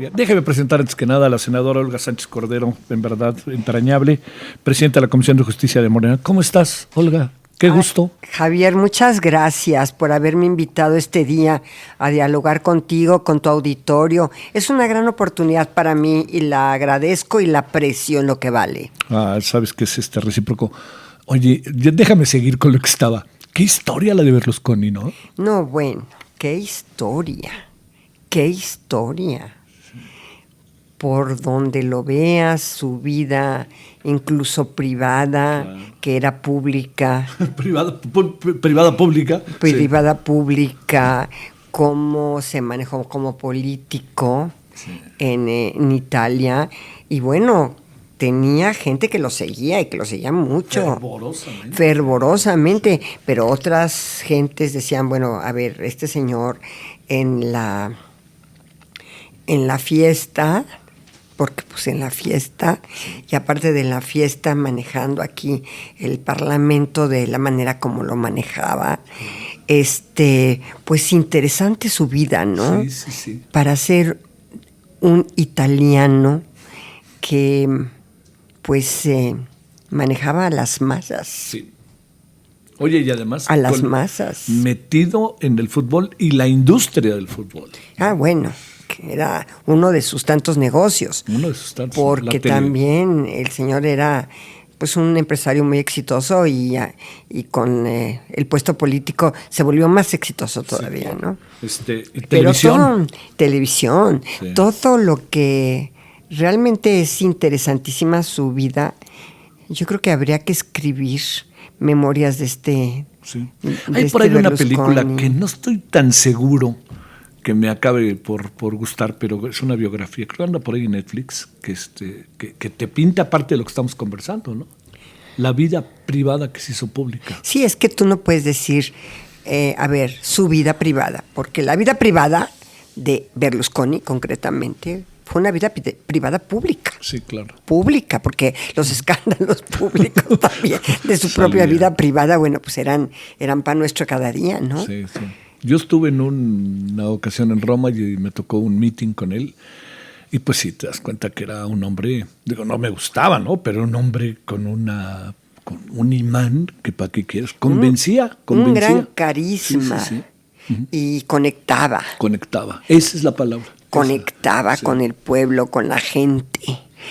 Oiga, déjeme presentar antes que nada a la senadora Olga Sánchez Cordero, en verdad entrañable, presidenta de la Comisión de Justicia de Morena. ¿Cómo estás, Olga? Qué gusto. Javier, muchas gracias por haberme invitado este día a dialogar contigo, con tu auditorio. Es una gran oportunidad para mí y la agradezco y la aprecio en lo que vale. Sabes que es recíproco. Oye, déjame seguir con lo que estaba. Qué historia la de Berlusconi, ¿no? No, bueno, qué historia. Qué historia. Por donde lo veas, su vida incluso privada, claro, que era pública. Privada pública. Privada sí. Pública, cómo se manejó como político sí. en Italia. Y bueno, tenía gente que lo seguía y que lo seguía mucho. Fervorosamente. Pero otras gentes decían, bueno, a ver, este señor en la fiesta, porque pues en la fiesta, y aparte de la fiesta manejando aquí el Parlamento de la manera como lo manejaba, pues interesante su vida, ¿no? Sí. Para ser un italiano que pues manejaba a las masas. Sí. Oye, y además a las masas. Metido en el fútbol y la industria del fútbol. Bueno, que era uno de sus tantos negocios. Uno de sus tantos. Porque también el señor era pues un empresario muy exitoso y con el puesto político se volvió más exitoso todavía, sí, ¿no? Televisión. Televisión. Sí. Todo lo que realmente es interesantísima su vida. Yo creo que habría que escribir memorias de este. Sí. Hay por ahí una película que no estoy tan seguro que me acabe por gustar, pero es una biografía, creo que anda por ahí en Netflix, que te pinta parte de lo que estamos conversando, ¿no? La vida privada que se hizo pública. Sí, es que tú no puedes decir, su vida privada, porque la vida privada de Berlusconi, concretamente, fue una vida privada pública. Sí, claro. Pública, porque los escándalos públicos también de su propia vida privada, bueno, pues eran pan nuestro cada día, ¿no? Sí. Yo estuve en una ocasión en Roma y me tocó un meeting con él. Y pues sí, te das cuenta que era un hombre, no me gustaba, ¿no? Pero un hombre con un imán que para qué quieres, convencía. Un gran carisma. Sí. Y conectaba. Esa es la palabra. Conectaba con el pueblo, con la gente.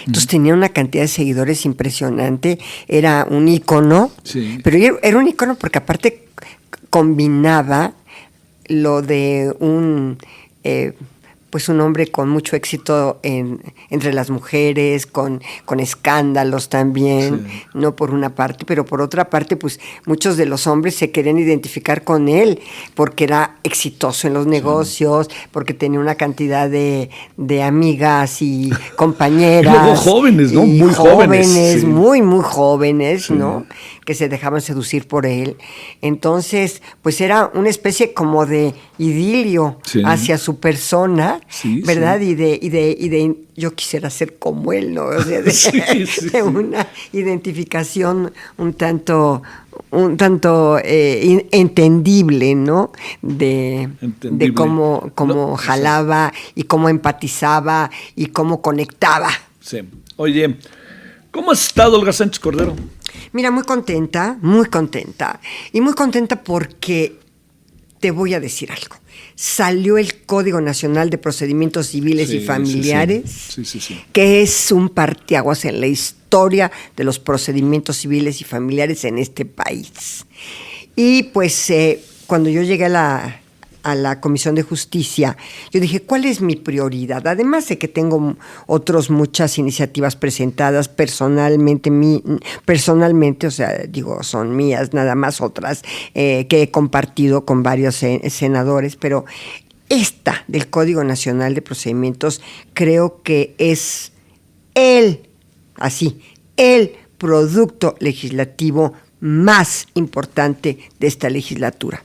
Entonces tenía una cantidad de seguidores impresionante. Era un ícono. Sí. Pero era un ícono porque aparte combinaba lo de un hombre con mucho éxito entre las mujeres, con escándalos también, sí. No por una parte, pero por otra parte, pues muchos de los hombres se querían identificar con él, porque era exitoso en los negocios, sí. Porque tenía una cantidad de amigas y compañeras. Y luego jóvenes, ¿no? Muy jóvenes. Sí. Muy jóvenes, sí. ¿no? Que se dejaban seducir por él. Entonces, pues era una especie como de idilio sí. hacia su persona, sí, ¿verdad? Sí. Y de yo quisiera ser como él, ¿no? O sea, de una identificación un tanto entendible, ¿no? De cómo jalaba y cómo empatizaba y cómo conectaba. Sí. Oye, ¿cómo has estado, Olga Sánchez Cordero? Mira, muy contenta. Y muy contenta porque te voy a decir algo. Salió el Código Nacional de Procedimientos Civiles y Familiares, sí. Que es un parteaguas en la historia de los procedimientos civiles y familiares en este país. Y pues cuando yo llegué a la Comisión de Justicia, yo dije, ¿cuál es mi prioridad? Además de que tengo muchas iniciativas presentadas personalmente, o sea, digo, son mías, nada más otras que he compartido con varios senadores, pero esta del Código Nacional de Procedimientos creo que es el producto legislativo más importante de esta legislatura.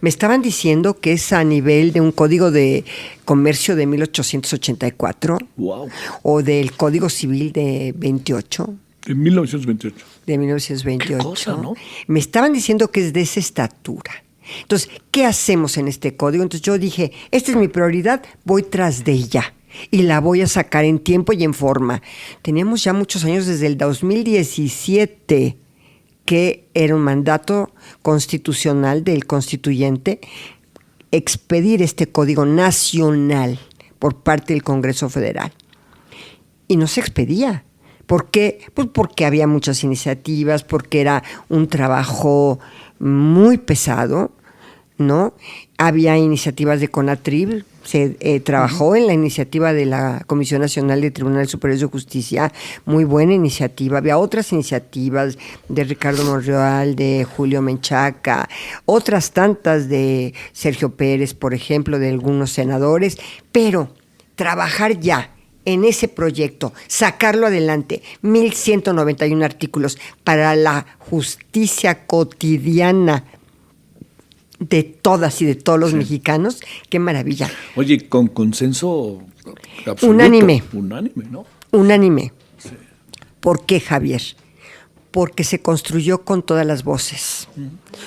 Me estaban diciendo que es a nivel de un código de comercio de 1884. Wow. O del Código Civil de 28. De 1928. De 1928. Qué cosa, ¿no? Me estaban diciendo que es de esa estatura. Entonces, ¿qué hacemos en este código? Entonces yo dije, esta es mi prioridad, voy tras de ella. y la voy a sacar en tiempo y en forma. Teníamos ya muchos años, desde el 2017, que era un mandato constitucional del constituyente expedir este código nacional por parte del Congreso Federal. Y no se expedía. ¿Por qué? Pues porque había muchas iniciativas, porque era un trabajo muy pesado, ¿no? Había iniciativas de CONATRIB, se trabajó en la iniciativa de la Comisión Nacional de Tribunales Superiores de Justicia, muy buena iniciativa. Había otras iniciativas de Ricardo Monreal, de Julio Menchaca, otras tantas de Sergio Pérez, por ejemplo, de algunos senadores, pero trabajar ya en ese proyecto, sacarlo adelante, 1,191 artículos para la justicia cotidiana de todas y de todos los mexicanos, qué maravilla. Oye, con consenso absoluto. Unánime, ¿no? Unánime. Sí. ¿Por qué, Javier? Porque se construyó con todas las voces,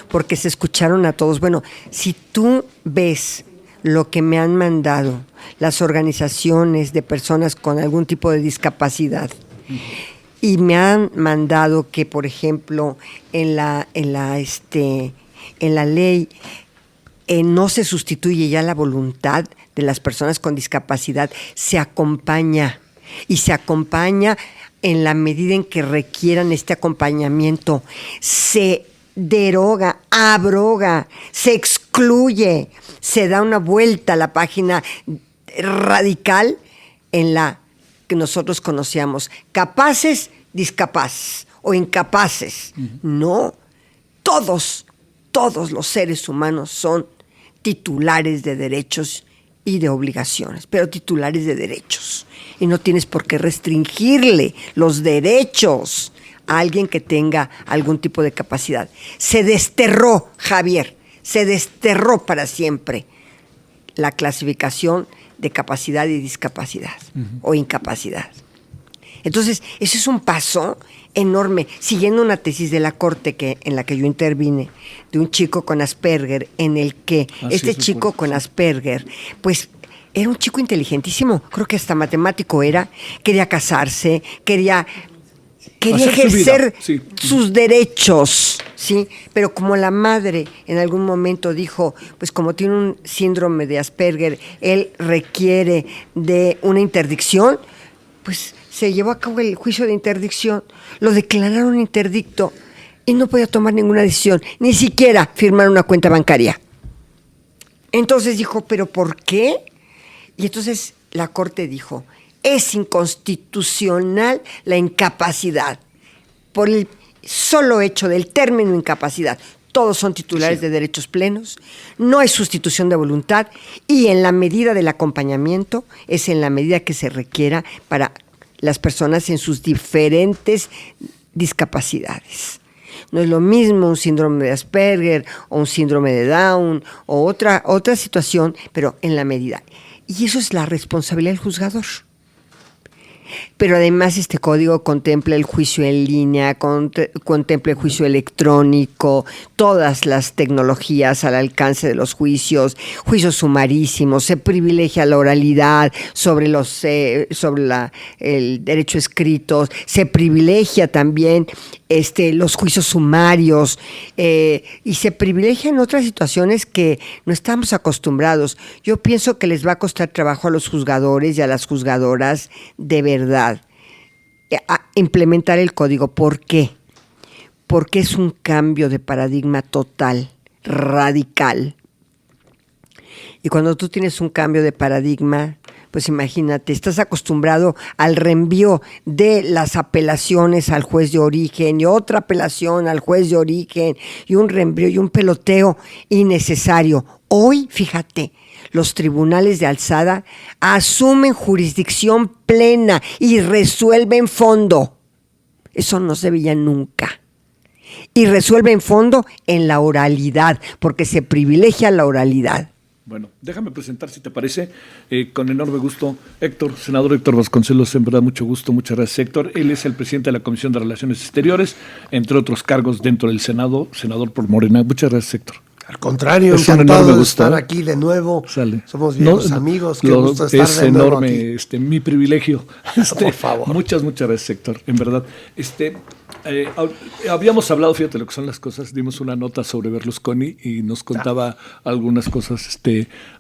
porque se escucharon a todos. Bueno, si tú ves lo que me han mandado las organizaciones de personas con algún tipo de discapacidad, y me han mandado que, por ejemplo, en la ley no se sustituye ya la voluntad de las personas con discapacidad, se acompaña, y se acompaña en la medida en que requieran este acompañamiento. Se deroga, abroga, se excluye, se da una vuelta a la página radical en la que nosotros conocíamos, capaces, discapaces o incapaces. No, todos los seres humanos son titulares de derechos y de obligaciones, pero titulares de derechos. Y no tienes por qué restringirle los derechos a alguien que tenga algún tipo de capacidad. Se desterró, Javier, se desterró para siempre la clasificación de capacidad y discapacidad o incapacidad. Entonces, ese es un paso enorme, siguiendo una tesis de la Corte en la que yo intervine, de un chico con Asperger, en el que este chico con Asperger, pues era un chico inteligentísimo, creo que hasta matemático era, quería casarse, quería ejercer sus derechos, ¿sí? Pero como la madre en algún momento dijo, pues como tiene un síndrome de Asperger, él requiere de una interdicción, pues se llevó a cabo el juicio de interdicción, lo declararon interdicto y no podía tomar ninguna decisión, ni siquiera firmar una cuenta bancaria. Entonces dijo, ¿pero por qué? Y entonces la Corte dijo, es inconstitucional la incapacidad, por el solo hecho del término incapacidad. Todos son titulares de derechos plenos, no hay sustitución de voluntad, y en la medida del acompañamiento es en la medida que se requiera para las personas en sus diferentes discapacidades. No es lo mismo un síndrome de Asperger o un síndrome de Down o otra situación, pero en la medida. Y eso es la responsabilidad del juzgador. Pero además este código contempla el juicio en línea, contempla el juicio electrónico, todas las tecnologías al alcance de los juicios sumarísimos, se privilegia la oralidad sobre el derecho escrito, se privilegia también los juicios sumarios, y se privilegian otras situaciones que no estamos acostumbrados. Yo pienso que les va a costar trabajo a los juzgadores y a las juzgadoras de verdad a implementar el código. ¿Por qué? Porque es un cambio de paradigma total, radical. Y cuando tú tienes un cambio de paradigma, pues imagínate, estás acostumbrado al reenvío de las apelaciones al juez de origen y otra apelación al juez de origen y un reenvío y un peloteo innecesario. Hoy, fíjate, los tribunales de alzada asumen jurisdicción plena y resuelven fondo. Eso no se veía nunca. Y resuelven fondo en la oralidad, porque se privilegia la oralidad. Bueno, déjame presentar, si te parece, con enorme gusto, senador Héctor Vasconcelos, en verdad mucho gusto, muchas gracias, Héctor. Él es el presidente de la Comisión de Relaciones Exteriores, entre otros cargos dentro del Senado, senador por Morena. Muchas gracias, Héctor. Al contrario, Es un encantado enorme de gusto, estar aquí de nuevo. Sale. Somos viejos amigos. Qué gusto estar es de nuevo enorme aquí. mi privilegio. Por favor. Muchas gracias, Héctor. En verdad. Habíamos hablado, fíjate lo que son las cosas, dimos una nota sobre Berlusconi y nos contaba algunas cosas,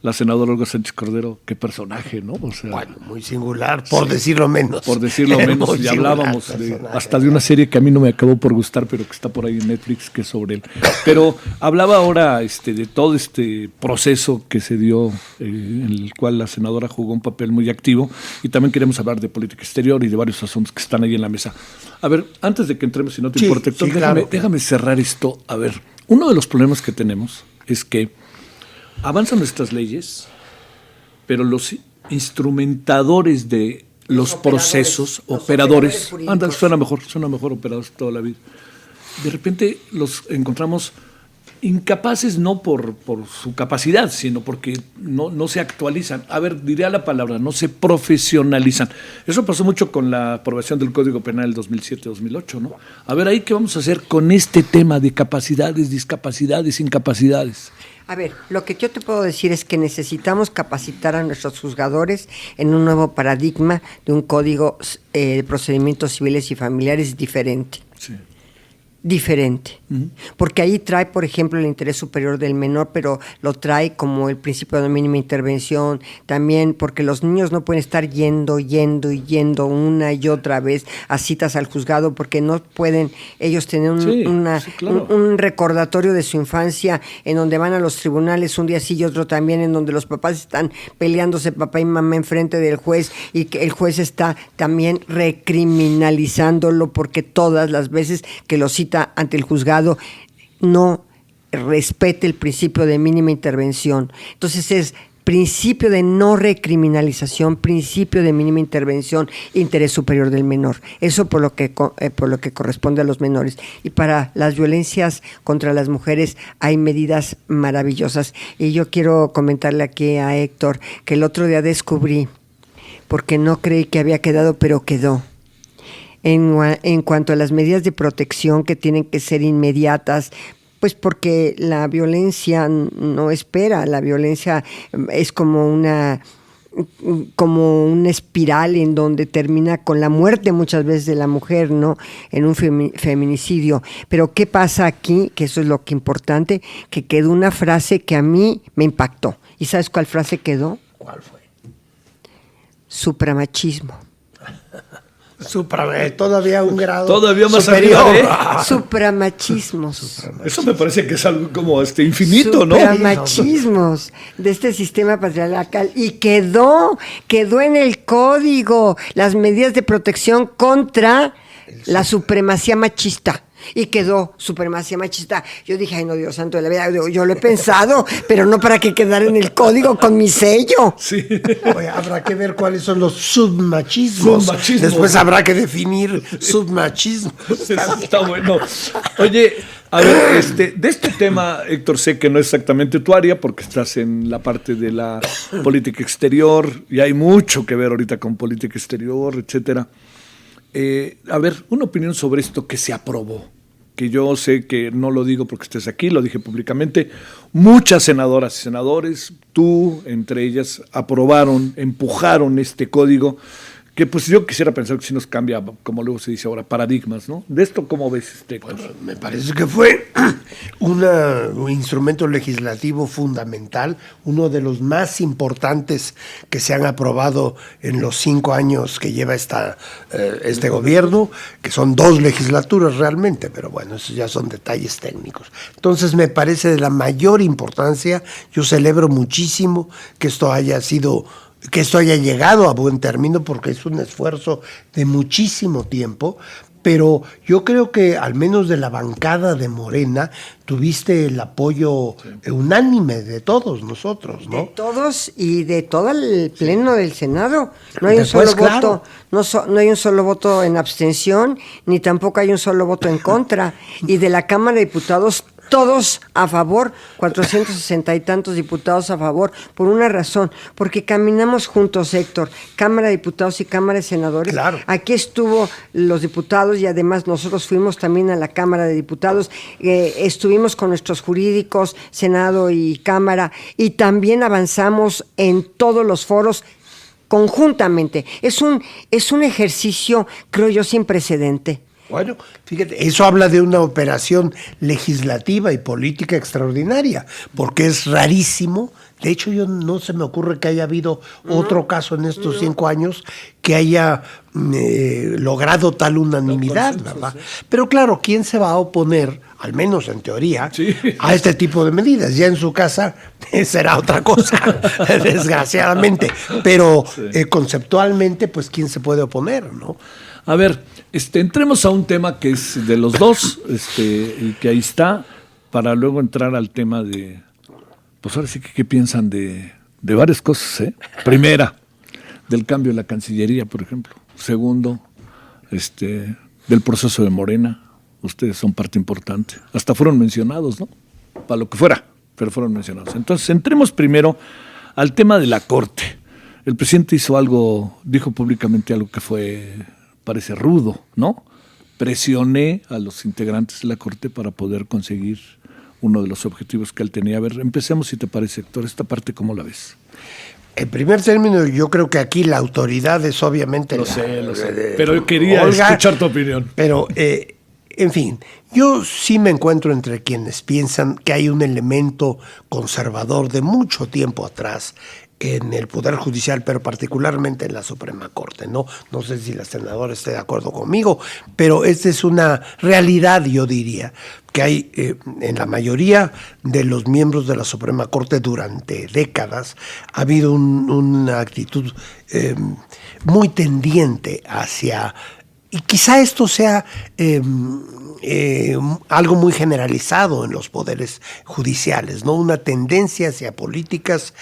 la senadora Olga Sánchez Cordero, qué personaje, ¿no? O sea, Bueno, muy singular, por decirlo menos. por decirlo menos, Muy y hablábamos singular hasta de una serie que a mí no me acabó por gustar, pero que está por ahí en Netflix, que es sobre él. Pero hablaba ahora de todo este proceso que se dio, en el cual la senadora jugó un papel muy activo, y también queremos hablar de política exterior y de varios asuntos que están ahí en la mesa. A ver, antes de que entremos, si no te Sí, importa, Héctor, sí, claro. déjame cerrar esto. A ver, uno de los problemas que tenemos es que avanzan nuestras leyes, pero los instrumentadores de los procesos, operadores jurídicos. anda, suena mejor operadores toda la vida. De repente los encontramos incapaces no por su capacidad, sino porque no se actualizan. A ver, diría la palabra, no se profesionalizan. Eso pasó mucho con la aprobación del Código Penal del 2007-2008, ¿no? A ver, ahí qué vamos a hacer con este tema de capacidades, discapacidades, incapacidades. A ver, lo que yo te puedo decir es que necesitamos capacitar a nuestros juzgadores en un nuevo paradigma de un código de procedimientos civiles y familiares diferente. Sí. Diferente, porque ahí trae, por ejemplo, el interés superior del menor, pero lo trae como el principio de mínima intervención, también porque los niños no pueden estar yendo una y otra vez a citas al juzgado, porque no pueden ellos tener claro. un recordatorio de su infancia, en donde van a los tribunales un día sí y otro también, en donde los papás están peleándose, papá y mamá, enfrente del juez, y que el juez está también recriminalizándolo, porque todas las veces que lo cita ante el juzgado no respete el principio de mínima intervención. Entonces es principio de no recriminalización, principio de mínima intervención, interés superior del menor. Eso por lo que corresponde a los menores. Y para las violencias contra las mujeres hay medidas maravillosas. Y yo quiero comentarle aquí a Héctor que el otro día descubrí, porque no creí que había quedado, pero quedó. En cuanto a las medidas de protección que tienen que ser inmediatas, pues porque la violencia no espera, la violencia es como una espiral en donde termina con la muerte muchas veces de la mujer, ¿no? En un feminicidio. Pero ¿qué pasa aquí? Que eso es lo que importante, que quedó una frase que a mí me impactó. ¿Y sabes cuál frase quedó? ¿Cuál fue? Supramachismo. Todavía un grado Todavía más superior. arriba, Supramachismos. Eso me parece que es algo como infinito, ¿no? Supramachismos de este sistema patriarcal. Y quedó en el código las medidas de protección contra la supremacía machista. Y quedó supremacía machista. Yo dije, ay no, Dios santo de la vida, yo lo he pensado, pero no para que quedara en el código con mi sello. Sí. Oye, habrá que ver cuáles son los submachismos. Después habrá que definir submachismo. Está bueno. Oye, a ver, de este tema, Héctor, sé que no es exactamente tu área porque estás en la parte de la política exterior y hay mucho que ver ahorita con política exterior, etcétera. A ver, una opinión sobre esto que se aprobó, que yo sé que no lo digo porque estés aquí, lo dije públicamente, muchas senadoras y senadores, tú entre ellas, aprobaron, empujaron este código, que pues yo quisiera pensar que sí nos cambia, como luego se dice ahora, paradigmas, ¿no? ¿De esto cómo ves, Bueno, me parece que fue un instrumento legislativo fundamental, uno de los más importantes que se han aprobado en los 5 años que lleva este gobierno, que son 2 legislaturas realmente, pero bueno, esos ya son detalles técnicos. Entonces me parece de la mayor importancia, yo celebro muchísimo que esto haya llegado a buen término, porque es un esfuerzo de muchísimo tiempo, pero yo creo que al menos de la bancada de Morena tuviste el apoyo unánime de todos nosotros, ¿no? De todos y de todo el pleno del Senado. No hay un Después, solo claro. voto, no hay un solo voto en abstención, ni tampoco hay un solo voto en contra. Y de la Cámara de Diputados todos a favor, 460 y tantos diputados a favor, por una razón, porque caminamos juntos, Héctor, Cámara de Diputados y Cámara de Senadores. Claro. Aquí estuvo los diputados y además nosotros fuimos también a la Cámara de Diputados, estuvimos con nuestros jurídicos, Senado y Cámara, y también avanzamos en todos los foros conjuntamente. Es un ejercicio, creo yo, sin precedente. Bueno, fíjate, eso habla de una operación legislativa y política extraordinaria, porque es rarísimo. De hecho, yo no se me ocurre que haya habido otro caso en estos 5 años que haya logrado tal unanimidad, ¿verdad? Sí. Pero claro, ¿quién se va a oponer, al menos en teoría, a este tipo de medidas? Ya en su casa será otra cosa, desgraciadamente. Pero conceptualmente, pues, ¿quién se puede oponer, no? A ver, entremos a un tema que es de los dos, y que ahí está, para luego entrar al tema de, pues ahora sí que qué piensan de varias cosas, ¿eh? Primera, del cambio de la Cancillería, por ejemplo. Segundo, del proceso de Morena. Ustedes son parte importante. Hasta fueron mencionados, ¿no? Para lo que fuera, pero fueron mencionados. Entonces, entremos primero al tema de la Corte. El presidente hizo algo, dijo públicamente algo que parece rudo, ¿no? Presioné a los integrantes de la Corte para poder conseguir uno de los objetivos que él tenía. A ver, empecemos, si te parece, Héctor, esta parte, ¿cómo la ves? En primer término, yo creo que aquí la autoridad es obviamente lo sé. Pero yo quería escuchar tu opinión. Pero, en fin, yo sí me encuentro entre quienes piensan que hay un elemento conservador de mucho tiempo atrás en el Poder Judicial, pero particularmente en la Suprema Corte, ¿no? No sé si la senadora esté de acuerdo conmigo, pero esta es una realidad, yo diría, que hay en la mayoría de los miembros de la Suprema Corte durante décadas ha habido una actitud muy tendiente hacia... Y quizá esto sea algo muy generalizado en los poderes judiciales, ¿no? Una tendencia hacia políticas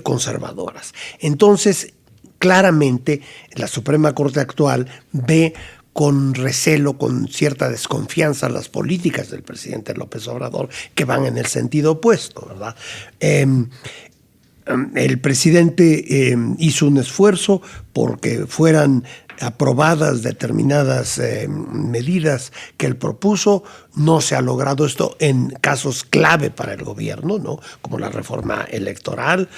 conservadoras. Entonces, claramente, la Suprema Corte actual ve con recelo, con cierta desconfianza las políticas del presidente López Obrador, que van en el sentido opuesto, ¿verdad? El presidente hizo un esfuerzo porque fueran aprobadas determinadas medidas que él propuso. No se ha logrado esto en casos clave para el gobierno, ¿no? Como la reforma electoral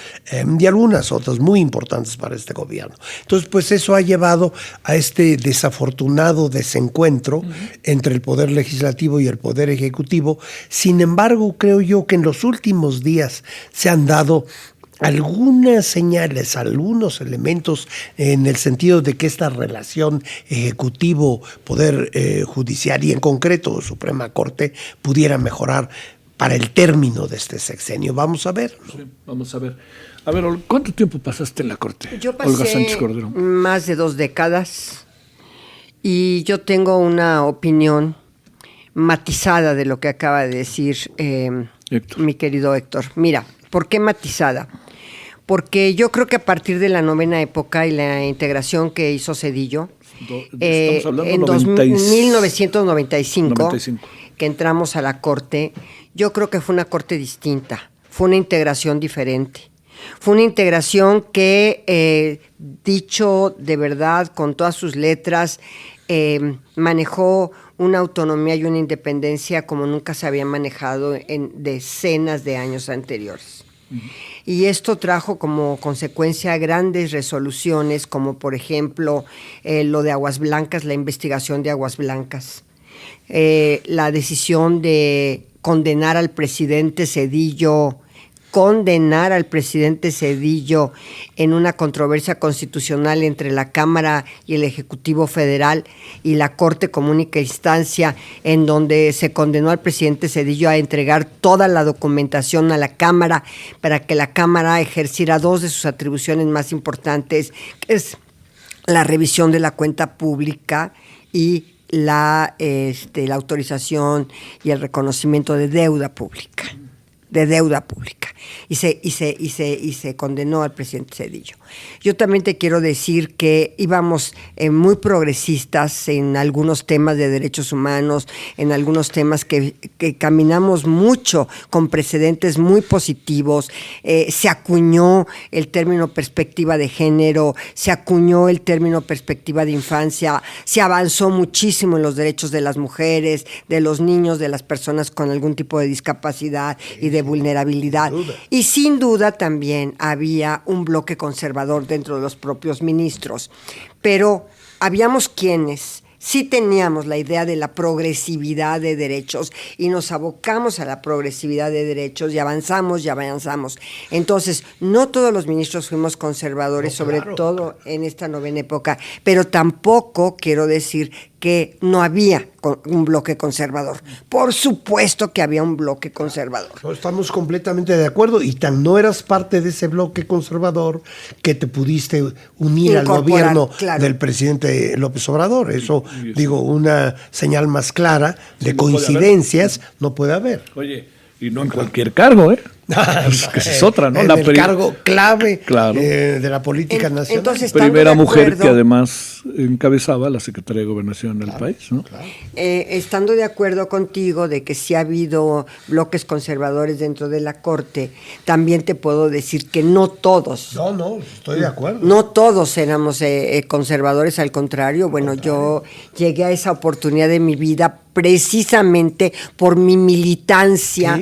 y algunas otras muy importantes para este gobierno. Entonces, pues eso ha llevado a este desafortunado desencuentro entre el Poder Legislativo y el Poder Ejecutivo. Sin embargo, creo yo que en los últimos días se han dado algunas señales, algunos elementos en el sentido de que esta relación ejecutivo-poder judicial y en concreto Suprema Corte pudiera mejorar para el término de este sexenio. Vamos a ver, ¿no? Sí, vamos a ver. A ver, ¿cuánto tiempo pasaste en la Corte? Yo pasé Olga Sánchez Cordero. Más de 2 décadas y yo tengo una opinión matizada de lo que acaba de decir mi querido Héctor. Mira, ¿por qué matizada? Porque yo creo que a partir de la novena época y la integración que hizo Zedillo, en 1995, que entramos a la Corte, yo creo que fue una Corte distinta, fue una integración diferente. Fue una integración que, dicho de verdad, con todas sus letras, manejó una autonomía y una independencia como nunca se había manejado en decenas de años anteriores. Y esto trajo como consecuencia grandes resoluciones, como por ejemplo lo de Aguas Blancas, la investigación de Aguas Blancas, la decisión de condenar al presidente Zedillo en una controversia constitucional entre la Cámara y el Ejecutivo Federal y la Corte como única instancia, en donde se condenó al presidente Zedillo a entregar toda la documentación a la Cámara para que la Cámara ejerciera 2 de sus atribuciones más importantes, que es la revisión de la cuenta pública y la autorización y el reconocimiento de deuda pública. de deuda pública. Y se condenó al presidente Zedillo. Yo también te quiero decir que íbamos muy progresistas en algunos temas de derechos humanos, en algunos temas que caminamos mucho con precedentes muy positivos. Se acuñó el término perspectiva de género, se acuñó el término perspectiva de infancia, se avanzó muchísimo en los derechos de las mujeres, de los niños, de las personas con algún tipo de discapacidad y de vulnerabilidad. Y sin duda también había un bloque conservador dentro de los propios ministros, pero habíamos quienes sí teníamos la idea de la progresividad de derechos y nos abocamos a la progresividad de derechos y avanzamos. Entonces, no todos los ministros fuimos conservadores, sobre todo en esta novena época, pero tampoco quiero decir que no había un bloque conservador. Por supuesto que había un bloque conservador. No, estamos completamente de acuerdo, y tan no eras parte de ese bloque conservador que te pudiste unir al gobierno del presidente López Obrador. Eso, digo, una señal más clara de coincidencias no puede haber. Oye, y no en cualquier cargo, ¿eh? Que esa es otra, ¿no? El cargo clave de la política nacional. Entonces, primera mujer que además encabezaba la Secretaría de Gobernación del país, ¿no? Claro. Estando de acuerdo contigo de que sí ha habido bloques conservadores dentro de la Corte, también te puedo decir que no todos. No, estoy de acuerdo. No todos éramos conservadores, al contrario. Bueno, yo llegué a esa oportunidad de mi vida precisamente por mi militancia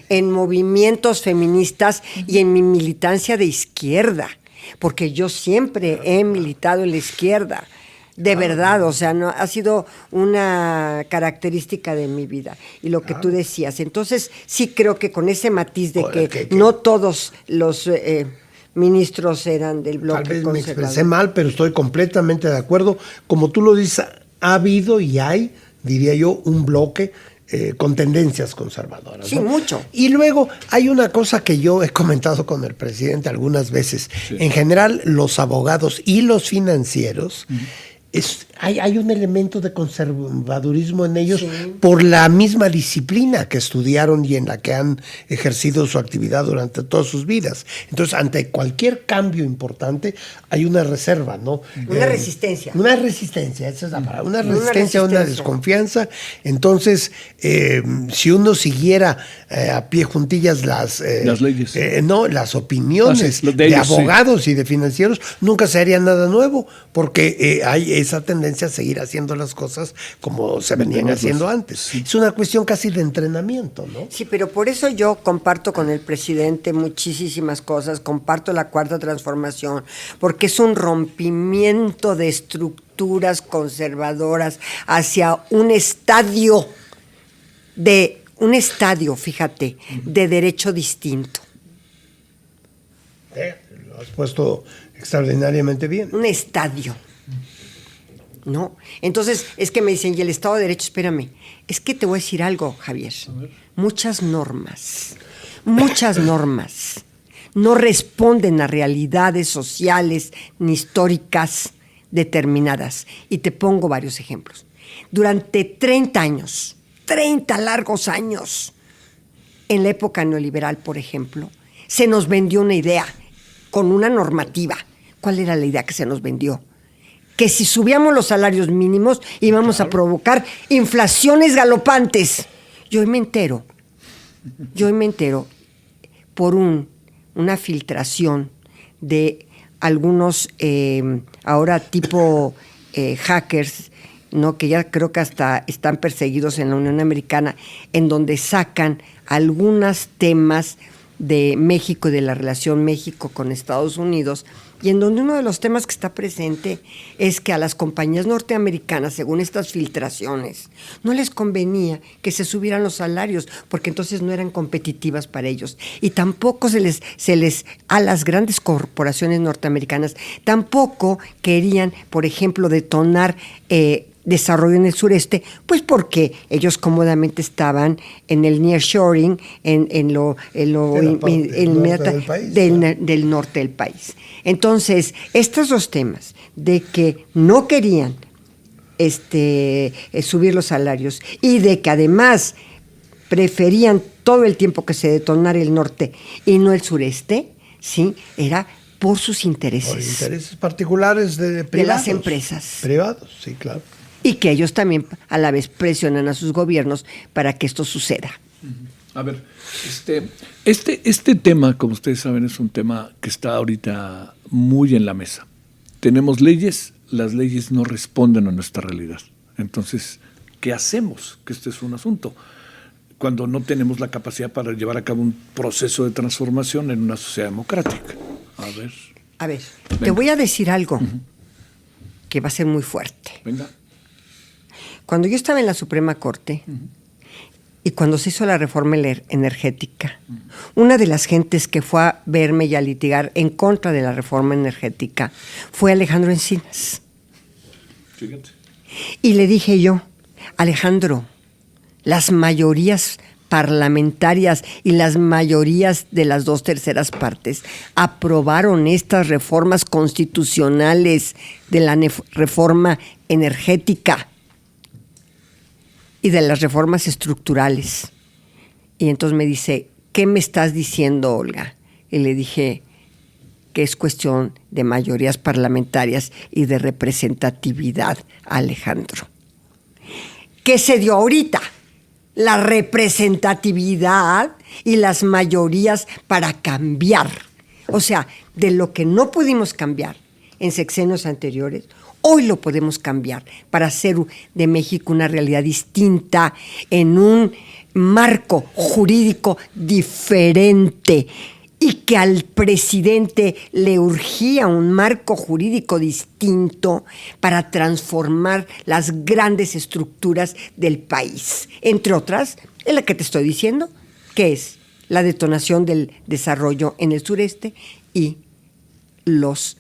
en movimientos feministas y en mi militancia de izquierda, porque yo siempre he militado en la izquierda, de verdad, o sea, no ha sido una característica de mi vida. Y lo que tú decías, entonces sí creo que con ese matiz de que no todos los ministros eran del bloque tal vez conservador. Me expresé mal, pero estoy completamente de acuerdo. Como tú lo dices, ha habido y hay, diría yo, un bloque con tendencias conservadoras. Sí, ¿no? mucho. Y luego hay una cosa que yo he comentado con el presidente algunas veces. Sí. En general, los abogados y los financieros, hay un elemento de conservadurismo en ellos por la misma disciplina que estudiaron y en la que han ejercido su actividad durante todas sus vidas. Entonces, ante cualquier cambio importante, hay una reserva, ¿no? Una resistencia. Una resistencia, esa es la palabra. Una resistencia, una desconfianza. Entonces, si uno siguiera a pie juntillas las leyes. Las opiniones de abogados y de financieros, nunca se haría nada nuevo, porque hay esa tendencia a seguir haciendo las cosas como se venían haciendo antes. Sí. Es una cuestión casi de entrenamiento, ¿no? Sí, pero por eso yo comparto con el presidente muchísimas cosas, comparto la Cuarta Transformación, porque es un rompimiento de estructuras conservadoras hacia un estadio, fíjate, de derecho distinto. Lo has puesto extraordinariamente bien. Un estadio. ¿No? Entonces, es que me dicen, ¿y el Estado de Derecho? Espérame, es que te voy a decir algo, Javier. Muchas normas no responden a realidades sociales ni históricas determinadas. Y te pongo varios ejemplos. Durante 30 largos años, en la época neoliberal, por ejemplo, se nos vendió una idea con una normativa. ¿Cuál era la idea que se nos vendió? Que si subíamos los salarios mínimos íbamos a provocar inflaciones galopantes. Yo hoy me entero por una filtración de algunos ahora tipo hackers, ¿no? Que ya creo que hasta están perseguidos en la Unión Americana, en donde sacan algunos temas de México y de la relación México con Estados Unidos, y en donde uno de los temas que está presente es que a las compañías norteamericanas, según estas filtraciones, no les convenía que se subieran los salarios, porque entonces no eran competitivas para ellos. Y tampoco se les a las grandes corporaciones norteamericanas, tampoco querían, por ejemplo, detonar desarrollo en el sureste, pues porque ellos cómodamente estaban en el nearshoring, del norte del país. Entonces, estos dos temas de que no querían subir los salarios y de que además preferían todo el tiempo que se detonara el norte y no el sureste, ¿sí? Era por sus intereses. Por intereses particulares de privados. De las empresas. Privados, sí, claro. Y que ellos también a la vez presionan a sus gobiernos para que esto suceda. A ver, este tema, como ustedes saben, es un tema que está ahorita muy en la mesa. Tenemos leyes, las leyes no responden a nuestra realidad. Entonces, ¿qué hacemos? Que este es un asunto. Cuando no tenemos la capacidad para llevar a cabo un proceso de transformación en una sociedad democrática. A ver, venga. Te voy a decir algo que va a ser muy fuerte. Venga. Cuando yo estaba en la Suprema Corte y cuando se hizo la reforma energética, una de las gentes que fue a verme y a litigar en contra de la reforma energética fue Alejandro Encinas. Fíjate. Y le dije yo, Alejandro, las mayorías parlamentarias y las mayorías de las 2/3 partes aprobaron estas reformas constitucionales de la reforma energética y de las reformas estructurales. Y entonces me dice, ¿qué me estás diciendo, Olga? Y le dije que es cuestión de mayorías parlamentarias y de representatividad, Alejandro. ¿Qué se dio ahorita? La representatividad y las mayorías para cambiar. O sea, de lo que no pudimos cambiar en sexenios anteriores, hoy lo podemos cambiar para hacer de México una realidad distinta en un marco jurídico diferente, y que al presidente le urgía un marco jurídico distinto para transformar las grandes estructuras del país. Entre otras, en la que te estoy diciendo, que es la detonación del desarrollo en el sureste y los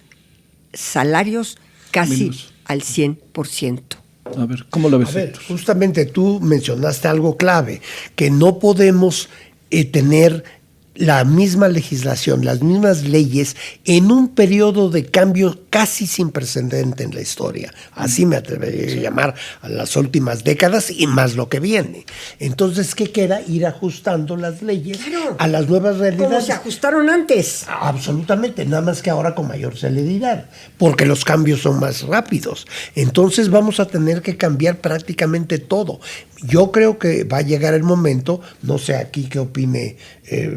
salarios casi al 100%. A ver, ¿cómo lo ves? A ver, justamente tú mencionaste algo clave, que no podemos tener la misma legislación, las mismas leyes en un periodo de cambio casi sin precedente en la historia. Así me atrevería a llamar a las últimas décadas y más lo que viene. Entonces, ¿qué queda? Ir ajustando las leyes a las nuevas realidades. ¿Cómo se ajustaron antes? Absolutamente, nada más que ahora con mayor celeridad, porque los cambios son más rápidos. Entonces vamos a tener que cambiar prácticamente todo. Yo creo que va a llegar el momento, no sé aquí qué opine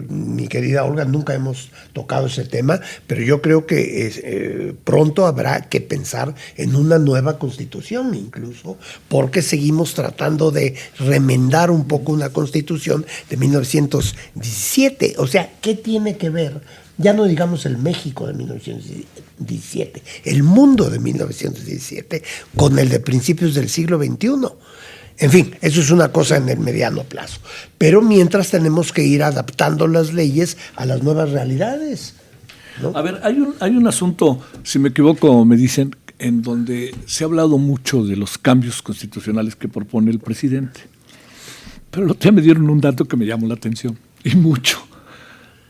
mi querida Olga, nunca hemos tocado ese tema, pero yo creo que pronto habrá que pensar en una nueva constitución incluso, porque seguimos tratando de remendar un poco una constitución de 1917. O sea, ¿qué tiene que ver? Ya no digamos el México de 1917, el mundo de 1917 con el de principios del siglo XXI. En fin, eso es una cosa en el mediano plazo. Pero mientras tenemos que ir adaptando las leyes a las nuevas realidades, ¿no? A ver, hay un asunto, si me equivoco me dicen, en donde se ha hablado mucho de los cambios constitucionales que propone el presidente. Pero el otro día me dieron un dato que me llamó la atención, y mucho.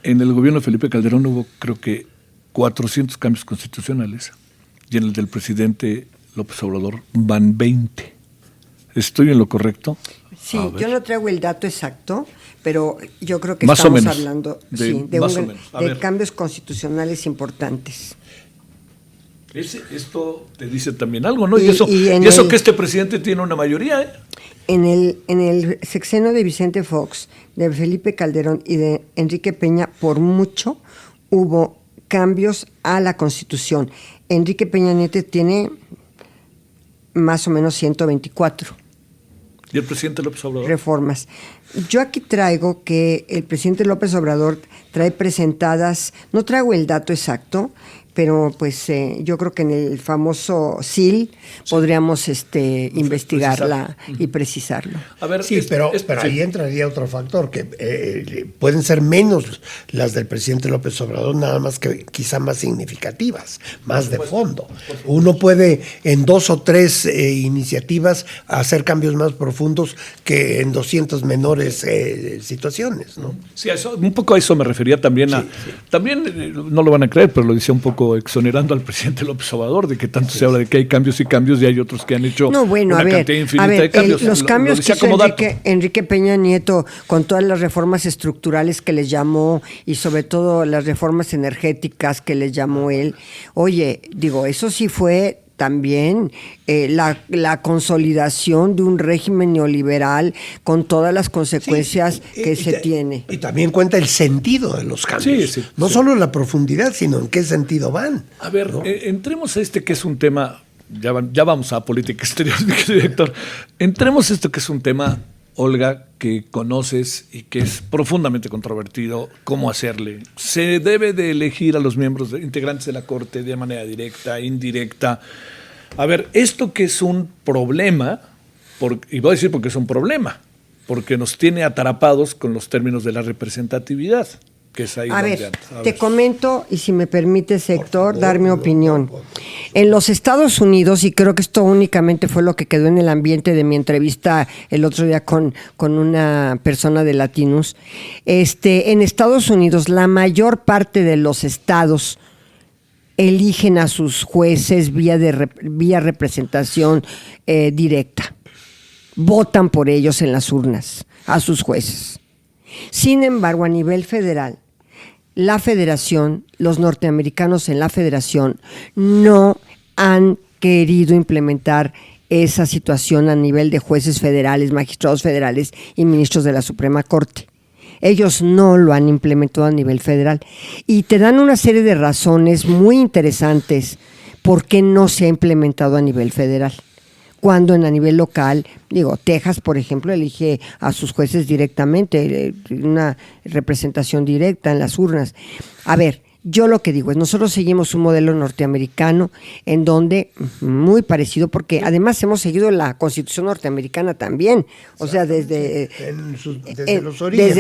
En el gobierno de Felipe Calderón hubo, creo que, 400 cambios constitucionales, y en el del presidente López Obrador van 20. ¿Estoy en lo correcto? Sí, yo no traigo el dato exacto, pero yo creo que más estamos hablando de cambios constitucionales importantes. Esto te dice también algo, ¿no? Y eso que este presidente tiene una mayoría, ¿eh? En el sexenio de Vicente Fox, de Felipe Calderón y de Enrique Peña, por mucho hubo cambios a la Constitución. Enrique Peña Nieto tiene más o menos 124. ¿Y el presidente López Obrador? Reformas. Yo aquí traigo que el presidente López Obrador trae presentadas, no traigo el dato exacto, pero pues yo creo que en el famoso SIL podríamos investigarla y precisarlo. A ver, sí, pero ahí entraría otro factor, que pueden ser menos las del presidente López Obrador, nada más que quizá más significativas, más de fondo. Uno puede en 2 o 3 iniciativas hacer cambios más profundos que en 200 menores situaciones, ¿no? Sí, un poco a eso me refería también. También no lo van a creer, pero lo decía un poco poco exonerando al presidente López Obrador de que tanto se habla de que hay cambios y cambios y hay otros que han hecho una cantidad infinita de cambios. Los cambios que hizo Enrique Peña Nieto con todas las reformas estructurales que les llamó y sobre todo las reformas energéticas que les llamó él, oye, digo, eso sí fue también la consolidación de un régimen neoliberal con todas las consecuencias que se tiene. Y también cuenta el sentido de los cambios. No solo la profundidad, sino en qué sentido van. A ver, ¿no? Entremos a que es un tema, ya vamos a política exterior, mi querido director. Entremos a esto que es un tema, Olga, que conoces y que es profundamente controvertido, cómo hacerle. Se debe de elegir a los miembros integrantes de la Corte de manera directa, indirecta. A ver, esto que es un problema, y voy a decir porque es un problema, porque nos tiene atrapados con los términos de la representatividad, que es ahí te comento, y si me permites, Héctor, dar mi opinión. En los Estados Unidos, y creo que esto únicamente fue lo que quedó en el ambiente de mi entrevista el otro día con una persona de Latinus, en Estados Unidos la mayor parte de los estados eligen a sus jueces vía representación directa. Votan por ellos en las urnas, a sus jueces. Sin embargo, a nivel federal, la federación, los norteamericanos en la federación no han querido implementar esa situación a nivel de jueces federales, magistrados federales y ministros de la Suprema Corte. Ellos no lo han implementado a nivel federal. Y te dan una serie de razones muy interesantes por qué no se ha implementado a nivel federal. Cuando a nivel local, Texas, por ejemplo, elige a sus jueces directamente, una representación directa en las urnas. A ver, yo lo que digo es, nosotros seguimos un modelo norteamericano en donde, muy parecido, porque además hemos seguido la Constitución norteamericana también, o sea, desde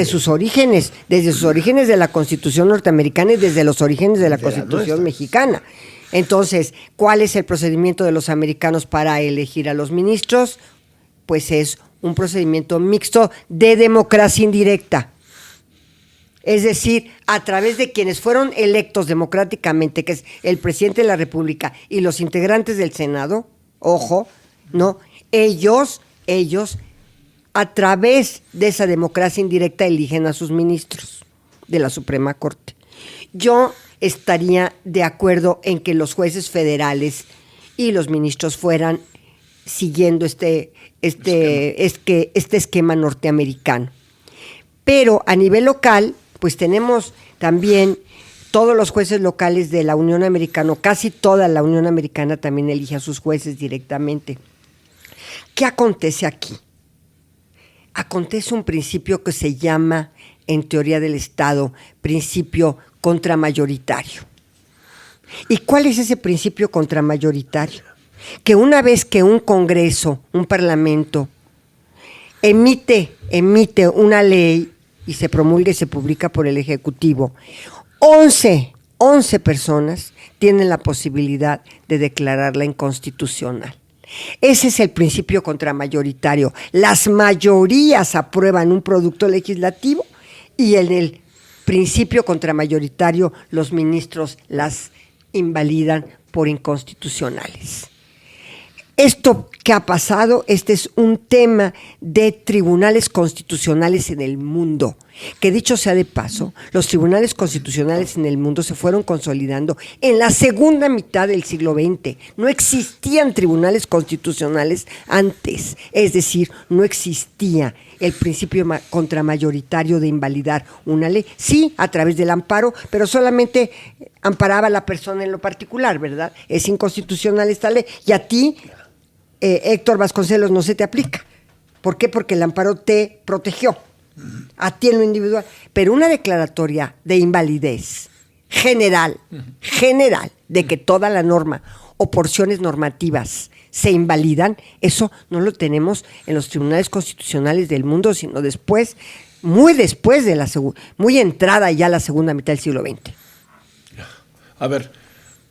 sus orígenes de la Constitución norteamericana y desde los orígenes de la Constitución mexicana. Entonces, ¿cuál es el procedimiento de los americanos para elegir a los ministros? Pues es un procedimiento mixto de democracia indirecta. Es decir, a través de quienes fueron electos democráticamente, que es el presidente de la República y los integrantes del Senado, ojo, ¿no? Ellos, a través de esa democracia indirecta, eligen a sus ministros de la Suprema Corte. Yo estaría de acuerdo en que los jueces federales y los ministros fueran siguiendo este esquema norteamericano. Pero a nivel local, pues tenemos también todos los jueces locales de la Unión Americana, casi toda la Unión Americana también elige a sus jueces directamente. ¿Qué acontece aquí? Acontece un principio que se llama, en teoría del Estado, principio contramayoritario. ¿Y cuál es ese principio contramayoritario? Que una vez que un Congreso, un Parlamento, emite una ley y se promulga y se publica por el Ejecutivo, 11 personas tienen la posibilidad de declararla inconstitucional. Ese es el principio contramayoritario. Las mayorías aprueban un producto legislativo y en el principio contramayoritario los ministros las invalidan por inconstitucionales. Esto que ha pasado, este es un tema de tribunales constitucionales en el mundo, que dicho sea de paso, los tribunales constitucionales en el mundo se fueron consolidando en la segunda mitad del siglo XX. No existían tribunales constitucionales antes, es decir, no existía el principio contramayoritario de invalidar una ley, sí, a través del amparo, pero solamente amparaba a la persona en lo particular, ¿verdad? Es inconstitucional esta ley, y a ti, Héctor Vasconcelos, no se te aplica. ¿Por qué? Porque el amparo te protegió, a ti en lo individual. Pero una declaratoria de invalidez general, de que toda la norma o porciones normativas se invalidan, eso no lo tenemos en los tribunales constitucionales del mundo, sino después, muy después de muy entrada ya la segunda mitad del siglo XX. A ver,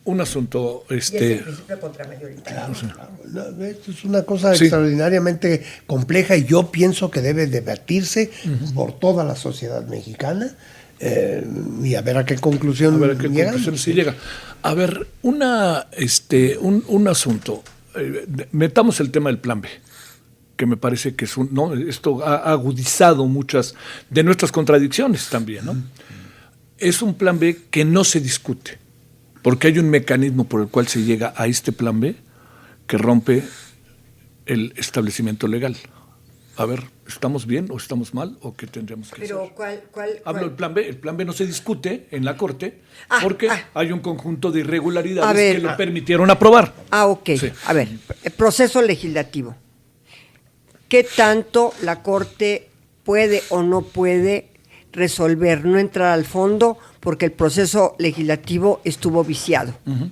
un asunto, Y es el principio contramayoritario. Claro. No, esto es una cosa extraordinariamente compleja y yo pienso que debe debatirse por toda la sociedad mexicana y a ver a qué conclusión se llega. A ver, un asunto. Metamos el tema del plan B, que me parece que es esto ha agudizado muchas de nuestras contradicciones también, ¿no? Es un plan B que no se discute, porque hay un mecanismo por el cual se llega a este plan B que rompe el establecimiento legal. A ver, ¿estamos bien o estamos mal o qué tendríamos que hacer? Pero ¿cuál? Hablo del plan B. El plan B no se discute en la Corte porque hay un conjunto de irregularidades que lo permitieron aprobar. Ok. Sí. A ver, el proceso legislativo. ¿Qué tanto la Corte puede o no puede resolver, no entrar al fondo porque el proceso legislativo estuvo viciado? Uh-huh.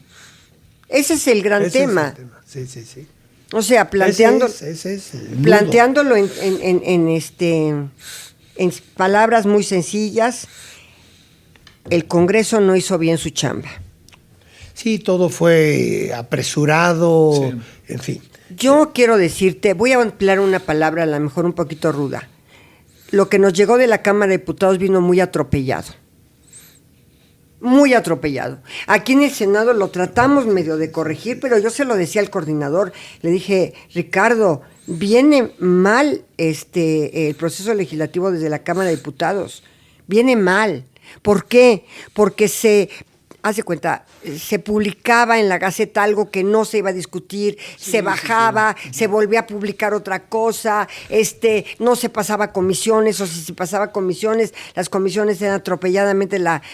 Ese es el gran tema. Sí, sí, sí. O sea, planteándolo en palabras muy sencillas, el Congreso no hizo bien su chamba. Sí, todo fue apresurado, en fin. Yo quiero decirte, voy a emplear una palabra a lo mejor un poquito ruda. Lo que nos llegó de la Cámara de Diputados vino muy atropellado. Muy atropellado. Aquí en el Senado lo tratamos medio de corregir, pero yo se lo decía al coordinador, le dije, Ricardo, viene mal el proceso legislativo desde la Cámara de Diputados, viene mal. ¿Por qué? Porque hace cuenta, se publicaba en la Gaceta algo que no se iba a discutir, se bajaba, se volvía a publicar otra cosa, no se pasaba a comisiones, o si se pasaba a comisiones, las comisiones eran atropelladamente las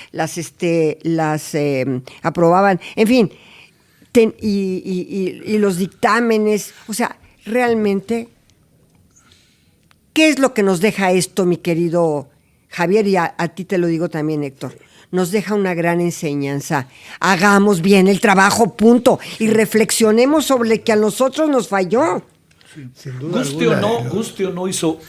aprobaban, en fin, y los dictámenes, o sea, realmente, ¿qué es lo que nos deja esto, mi querido Javier? Y a ti te lo digo también, Héctor. Nos deja una gran enseñanza. Hagamos bien el trabajo, punto. Y reflexionemos sobre lo que a nosotros nos falló. Sí, sin duda ¿Guste o no hizo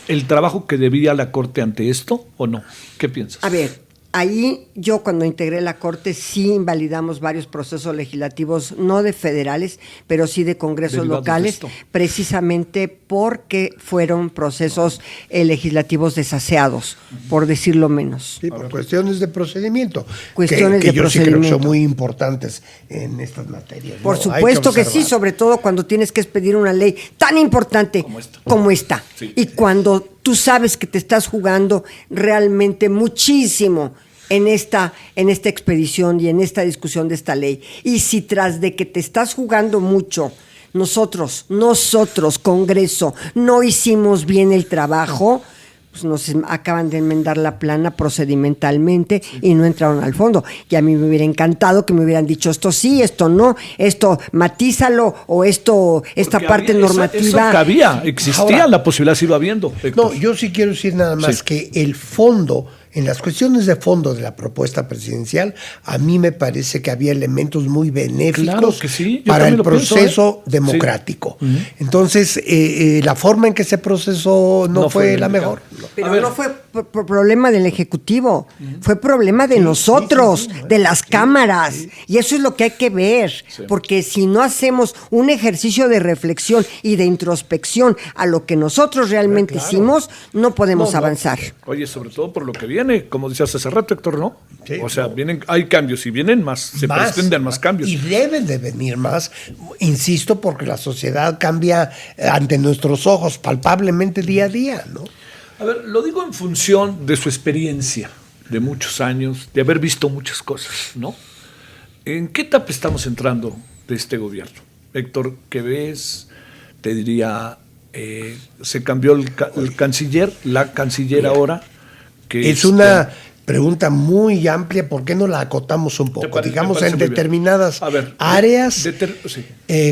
el trabajo que debía la Corte ante esto o no? ¿Qué piensas? A ver, ahí yo cuando integré la Corte sí invalidamos varios procesos legislativos, no de federales, pero sí de congresos locales, precisamente porque fueron procesos legislativos desaseados, por decirlo menos. Sí, por cuestiones de procedimiento. Cuestiones que de yo procedimiento. Sí creo que son muy importantes en estas materias. Por supuesto que sí, sobre todo cuando tienes que expedir una ley tan importante como esta. Sí. Y cuando tú sabes que te estás jugando realmente muchísimo en esta expedición y en esta discusión de esta ley. Y si tras de que te estás jugando mucho, nosotros, Congreso, no hicimos bien el trabajo, pues nos acaban de enmendar la plana procedimentalmente y no entraron al fondo. Y a mí me hubiera encantado que me hubieran dicho esto sí, esto no, esto matízalo o esta parte normativa. Eso cabía, existía. Ahora, la posibilidad, sí lo habiendo. No, yo sí quiero decir nada más que el fondo, en las cuestiones de fondo de la propuesta presidencial, a mí me parece que había elementos muy benéficos para el proceso democrático. Sí. Uh-huh. Entonces, la forma en que se procesó no fue la mejor. Pero no fue problema del Ejecutivo, fue problema de nosotros, de las cámaras. Sí. Y eso es lo que hay que ver, porque si no hacemos un ejercicio de reflexión y de introspección a lo que nosotros realmente hicimos, no podemos avanzar. Oye, sobre todo por lo que viene, como decías hace rato, Héctor, ¿no? Sí, o sea, hay cambios y vienen más, se pretenden más cambios. Y deben de venir más, insisto, porque la sociedad cambia ante nuestros ojos palpablemente día a día, ¿no? A ver, lo digo en función de su experiencia de muchos años, de haber visto muchas cosas, ¿no? ¿En qué etapa estamos entrando de este gobierno? Héctor, ¿qué ves? Te diría, se cambió el canciller, la canciller ahora. Que es una pregunta muy amplia, ¿por qué no la acotamos un poco? Digamos, en determinadas áreas,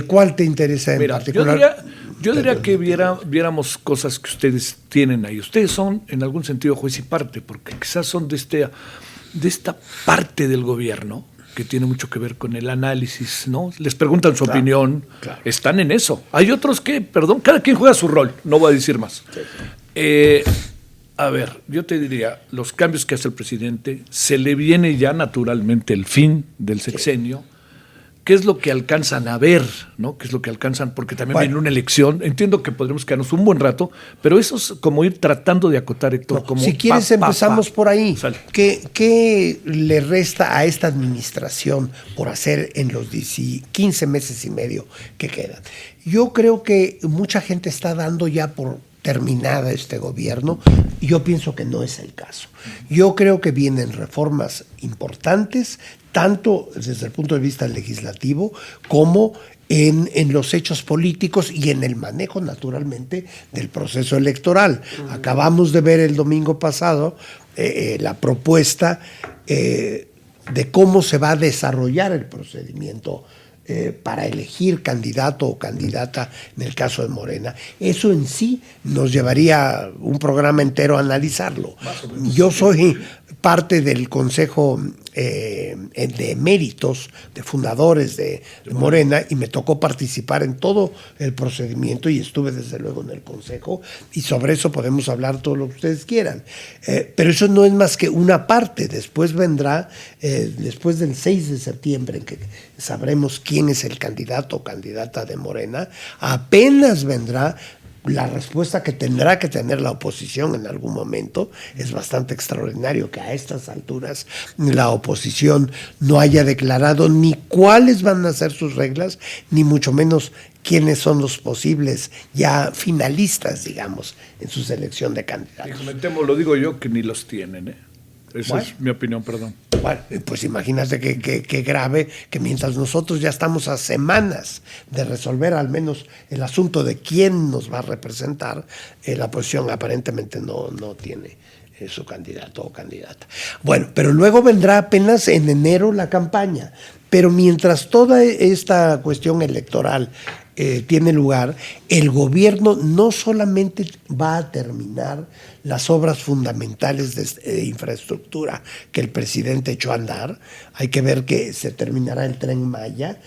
¿cuál te interesa en particular? Yo diría que viéramos cosas que ustedes tienen ahí. Ustedes son, en algún sentido, juez y parte, porque quizás son de esta parte del gobierno que tiene mucho que ver con el análisis, ¿no? Les preguntan su opinión, están en eso. Hay otros que, cada quien juega su rol, no voy a decir más. A ver, yo te diría, los cambios que hace el presidente, se le viene ya naturalmente el fin del sexenio. qué es lo que alcanzan a ver, ¿no? ¿Qué es lo que alcanzan? Porque también viene una elección. Entiendo que podremos quedarnos un buen rato, pero eso es como ir tratando de acotar, Héctor. Como si quieres empezamos por ahí. ¿Qué le resta a esta administración por hacer en los 15 meses y medio que quedan? Yo creo que mucha gente está dando ya por terminada este gobierno. Yo pienso que no es el caso. Yo creo que vienen reformas importantes, tanto desde el punto de vista legislativo como en los hechos políticos y en el manejo, naturalmente, del proceso electoral. Acabamos de ver el domingo pasado la propuesta de cómo se va a desarrollar el procedimiento para elegir candidato o candidata en el caso de Morena. Eso en sí nos llevaría un programa entero a analizarlo. Yo soy parte del Consejo de Eméritos, de fundadores de Morena, y me tocó participar en todo el procedimiento y estuve desde luego en el Consejo, y sobre eso podemos hablar todo lo que ustedes quieran. Pero eso no es más que una parte. Después vendrá, después del 6 de septiembre, en que sabremos quién es el candidato o candidata de Morena, apenas vendrá la respuesta que tendrá que tener la oposición en algún momento. Es bastante extraordinario que a estas alturas la oposición no haya declarado ni cuáles van a ser sus reglas, ni mucho menos quiénes son los posibles ya finalistas, digamos, en su selección de candidatos. Y comentemos, lo digo yo, que ni los tienen, ¿eh? Esa es mi opinión, perdón. Bueno, pues imagínate que grave que mientras nosotros ya estamos a semanas de resolver al menos el asunto de quién nos va a representar, la oposición aparentemente no tiene su candidato o candidata. Bueno, pero luego vendrá apenas en enero la campaña. Pero mientras toda esta cuestión electoral tiene lugar, el gobierno no solamente va a terminar las obras fundamentales de infraestructura que el presidente echó a andar. Hay que ver que se terminará el Tren Maya,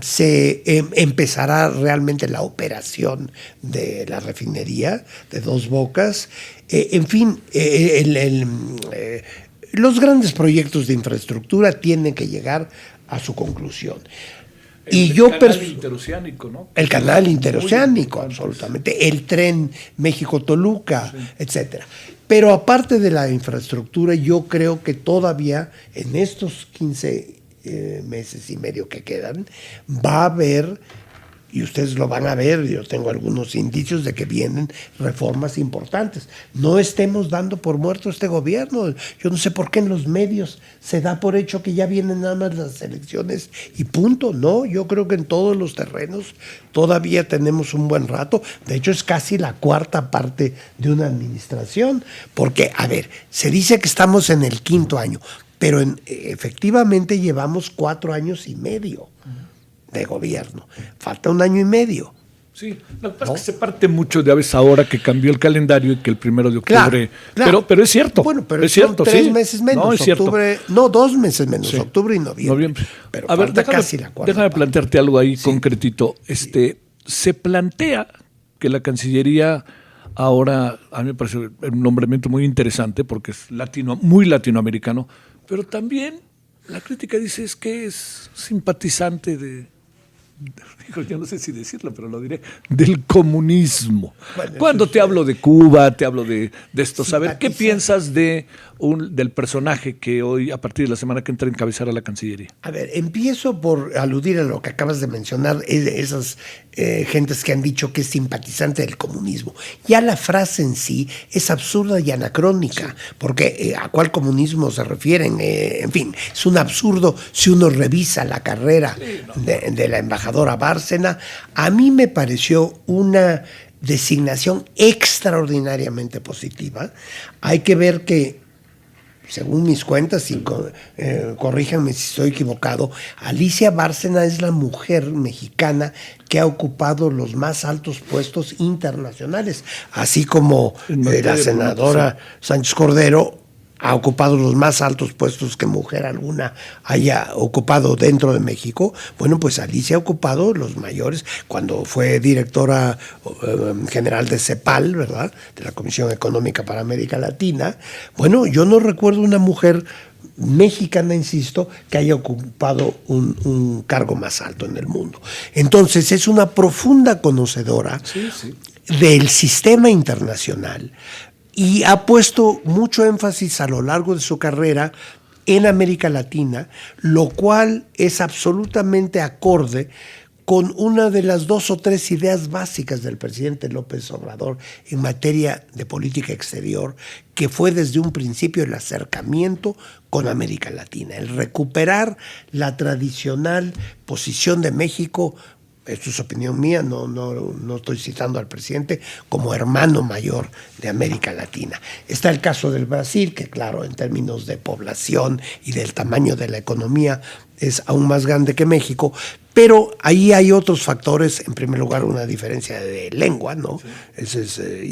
se empezará realmente la operación de la refinería de Dos Bocas, en fin, los grandes proyectos de infraestructura tienen que llegar a su conclusión. El canal interoceánico, ¿no? El canal interoceánico, absolutamente. El tren México-Toluca, sí, etcétera. Pero aparte de la infraestructura, yo creo que todavía en estos 15 meses y medio que quedan, va a haber, y ustedes lo van a ver, yo tengo algunos indicios de que vienen reformas importantes. No estemos dando por muerto este gobierno. Yo no sé por qué en los medios se da por hecho que ya vienen nada más las elecciones y punto. No, yo creo que en todos los terrenos todavía tenemos un buen rato. De hecho, es casi la cuarta parte de una administración. Porque, a ver, se dice que estamos en el 5º año, pero efectivamente llevamos 4 años y medio de gobierno. Falta 1 año y medio. Sí, lo que pasa es que se parte mucho de a veces ahora que cambió el calendario y que el 1 de octubre... Claro. Pero es cierto. Bueno, pero es son cierto, 3 sí. meses menos. No, es octubre, cierto. No, 2 meses menos, sí. Octubre y noviembre. Pero a ver, casi la cuarta. Déjame plantearte algo ahí concretito. Se plantea que la Cancillería ahora, a mí me parece un nombramiento muy interesante porque es muy latinoamericano, pero también la crítica dice es que es simpatizante yo no sé si decirlo, pero lo diré, del comunismo. Bueno, cuando te hablo de Cuba, te hablo de esto. A ver, ¿qué piensas del personaje que hoy, a partir de la semana que entra, encabezará la Cancillería? A ver, empiezo por aludir a lo que acabas de mencionar, esas gentes que han dicho que es simpatizante del comunismo. Ya la frase en sí es absurda y anacrónica, sí, porque ¿a cuál comunismo se refieren? En fin, es un absurdo si uno revisa la carrera de la embajadora Bárcena. A mí me pareció una designación extraordinariamente positiva. Hay que ver que, según mis cuentas, y corríjanme si estoy equivocado, Alicia Bárcena es la mujer mexicana que ha ocupado los más altos puestos internacionales, así como la senadora Sánchez Cordero ha ocupado los más altos puestos que mujer alguna haya ocupado dentro de México. Bueno, pues Alicia ha ocupado los mayores cuando fue directora general de CEPAL, ¿verdad?, de la Comisión Económica para América Latina. Bueno, yo no recuerdo una mujer mexicana, insisto, que haya ocupado un cargo más alto en el mundo. Entonces es una profunda conocedora del sistema internacional y ha puesto mucho énfasis a lo largo de su carrera en América Latina, lo cual es absolutamente acorde con una de las 2 o 3 ideas básicas del presidente López Obrador en materia de política exterior, que fue desde un principio el acercamiento con América Latina, el recuperar la tradicional posición de México. Esto es opinión mía, no estoy citando al presidente, como hermano mayor de América Latina. Está el caso del Brasil, que claro, en términos de población y del tamaño de la economía es aún más grande que México, pero ahí hay otros factores. En primer lugar, una diferencia de lengua, ¿no?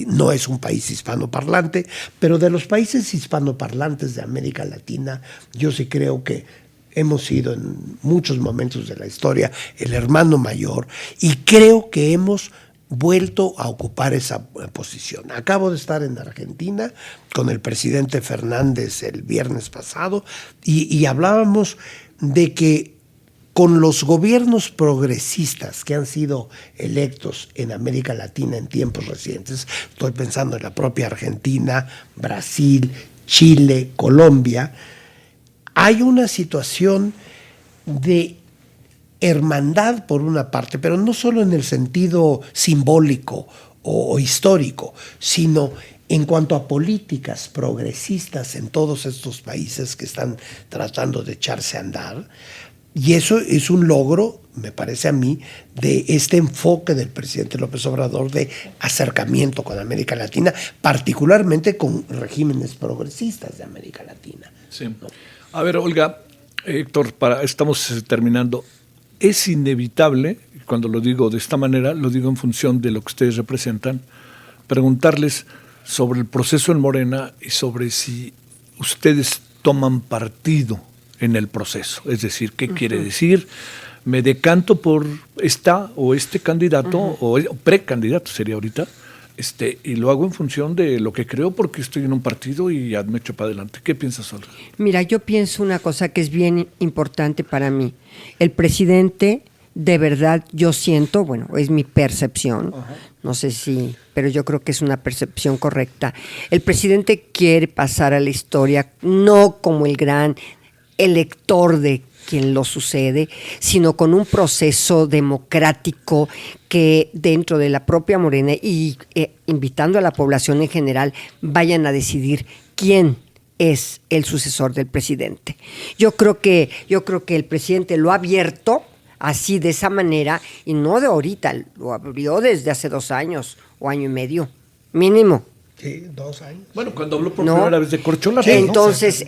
No es un país hispanoparlante, pero de los países hispanoparlantes de América Latina, yo sí creo que hemos sido en muchos momentos de la historia el hermano mayor, y creo que hemos vuelto a ocupar esa posición. Acabo de estar en Argentina con el presidente Fernández el viernes pasado y hablábamos de que con los gobiernos progresistas que han sido electos en América Latina en tiempos recientes, estoy pensando en la propia Argentina, Brasil, Chile, Colombia, hay una situación de hermandad por una parte, pero no solo en el sentido simbólico o histórico, sino en cuanto a políticas progresistas en todos estos países que están tratando de echarse a andar. Y eso es un logro, me parece a mí, de este enfoque del presidente López Obrador de acercamiento con América Latina, particularmente con regímenes progresistas de América Latina. Sí. A ver, Olga, Héctor, estamos terminando. Es inevitable, cuando lo digo de esta manera, lo digo en función de lo que ustedes representan, preguntarles sobre el proceso en Morena y sobre si ustedes toman partido en el proceso. Es decir, ¿qué quiere decir? Me decanto por esta o este candidato, o precandidato sería ahorita, y lo hago en función de lo que creo, porque estoy en un partido y ya me echo para adelante. ¿Qué piensas, Olga? Mira, yo pienso una cosa que es bien importante para mí. El presidente, de verdad, yo siento, bueno, es mi percepción, no sé si, pero yo creo que es una percepción correcta. El presidente quiere pasar a la historia no como el gran elector de quien lo sucede, sino con un proceso democrático que dentro de la propia Morena y invitando a la población en general vayan a decidir quién es el sucesor del presidente. Yo creo que el presidente lo ha abierto así, de esa manera, y no de ahorita, lo abrió desde hace 2 años o año y medio, mínimo. Sí, 2 años. Bueno, cuando habló por primera vez de corcholatas. Entonces,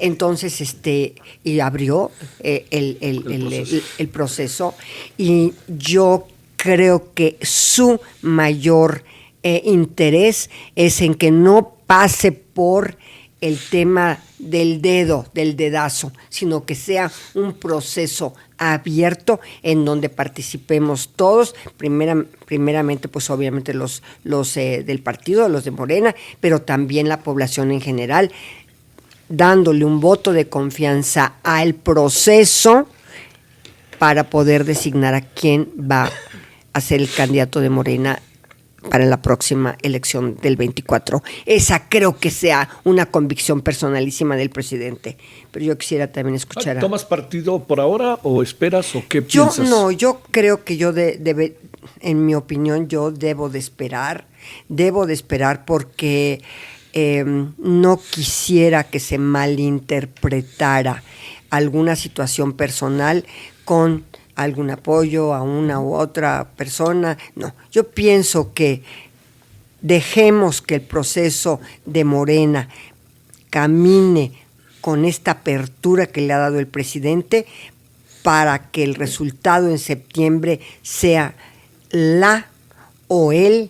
y abrió el proceso, y yo creo que su mayor interés es en que no pase por el tema del dedazo, sino que sea un proceso abierto en donde participemos todos, primeramente pues obviamente los del partido, los de Morena, pero también la población en general, dándole un voto de confianza al proceso para poder designar a quién va a ser el candidato de Morena para la próxima elección del 24. Esa creo que sea una convicción personalísima del presidente. Pero yo quisiera también escuchar ¿Tomas partido por ahora o esperas o qué piensas? Yo creo que en mi opinión, yo debo de esperar porque no quisiera que se malinterpretara alguna situación personal con algún apoyo a una u otra persona. No, yo pienso que dejemos que el proceso de Morena camine con esta apertura que le ha dado el presidente para que el resultado en septiembre sea la o el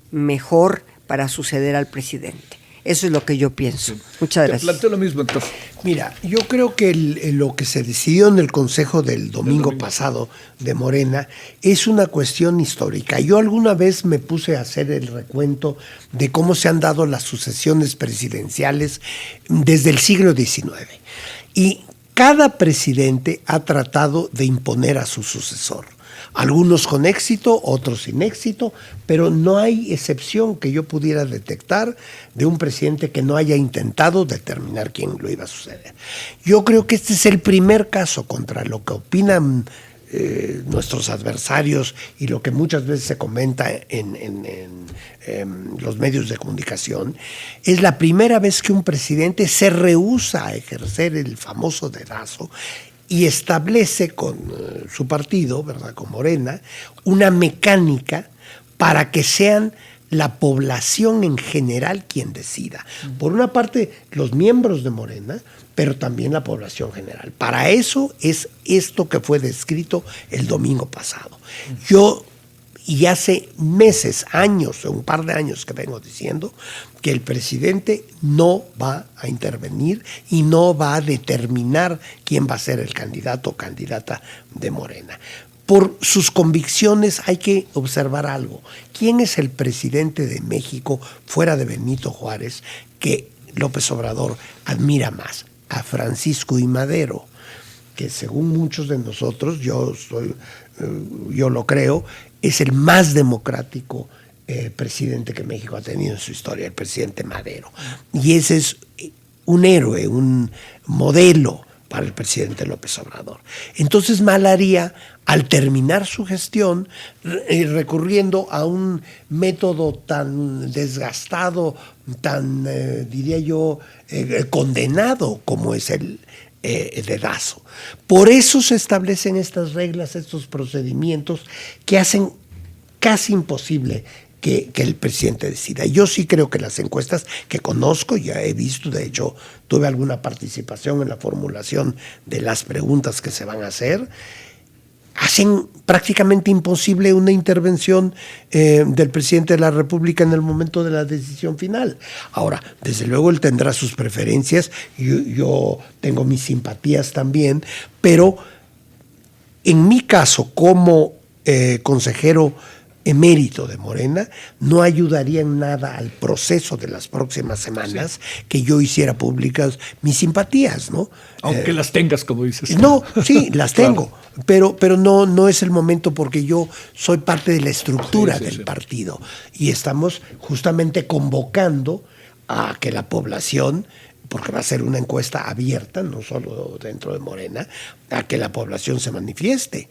mejor para suceder al presidente. Eso es lo que yo pienso. Muchas Te gracias. planteo lo mismo entonces. Mira, yo creo que lo que se decidió en el Consejo del domingo pasado de Morena es una cuestión histórica. Yo alguna vez me puse a hacer el recuento de cómo se han dado las sucesiones presidenciales desde el siglo XIX. Y cada presidente ha tratado de imponer a su sucesor. Algunos con éxito, otros sin éxito, pero no hay excepción que yo pudiera detectar de un presidente que no haya intentado determinar quién lo iba a suceder. Yo creo que este es el primer caso contra lo que opinan nuestros adversarios y lo que muchas veces se comenta en los medios de comunicación. Es la primera vez que un presidente se rehúsa a ejercer el famoso dedazo y establece con su partido, ¿verdad?, con Morena, una mecánica para que sean la población en general quien decida. Por una parte, los miembros de Morena, pero también la población general. Para eso es esto que fue descrito el domingo pasado. Yo, y hace meses, años, un par de años que vengo diciendo que el presidente no va a intervenir y no va a determinar quién va a ser el candidato o candidata de Morena. Por sus convicciones hay que observar algo. ¿Quién es el presidente de México fuera de Benito Juárez que López Obrador admira más? A Francisco I. Madero, que según muchos de nosotros, yo lo creo, es el más democrático presidente que México ha tenido en su historia, el presidente Madero. Y ese es un héroe, un modelo para el presidente López Obrador. Entonces mal haría, al terminar su gestión, recurriendo a un método tan desgastado, tan, diría yo, condenado como es el dedazo. Por eso se establecen estas reglas, estos procedimientos que hacen casi imposible que el presidente decida. Yo sí creo que las encuestas que conozco, ya he visto, de hecho tuve alguna participación en la formulación de las preguntas que se van a hacer, hacen prácticamente imposible una intervención del presidente de la República en el momento de la decisión final. Ahora, desde luego él tendrá sus preferencias, yo tengo mis simpatías también, pero en mi caso, como consejero emérito de Morena, no ayudaría en nada al proceso de las próximas semanas que yo hiciera públicas mis simpatías, ¿no? Aunque las tengas, como dices. No, sí, las tengo, pero no es el momento porque yo soy parte de la estructura del partido y estamos justamente convocando a que la población, porque va a ser una encuesta abierta, no solo dentro de Morena, a que la población se manifieste.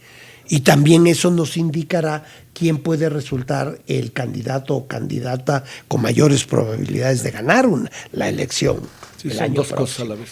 Y también eso nos indicará quién puede resultar el candidato o candidata con mayores probabilidades de ganar la elección. Sí, son dos cosas a la vez.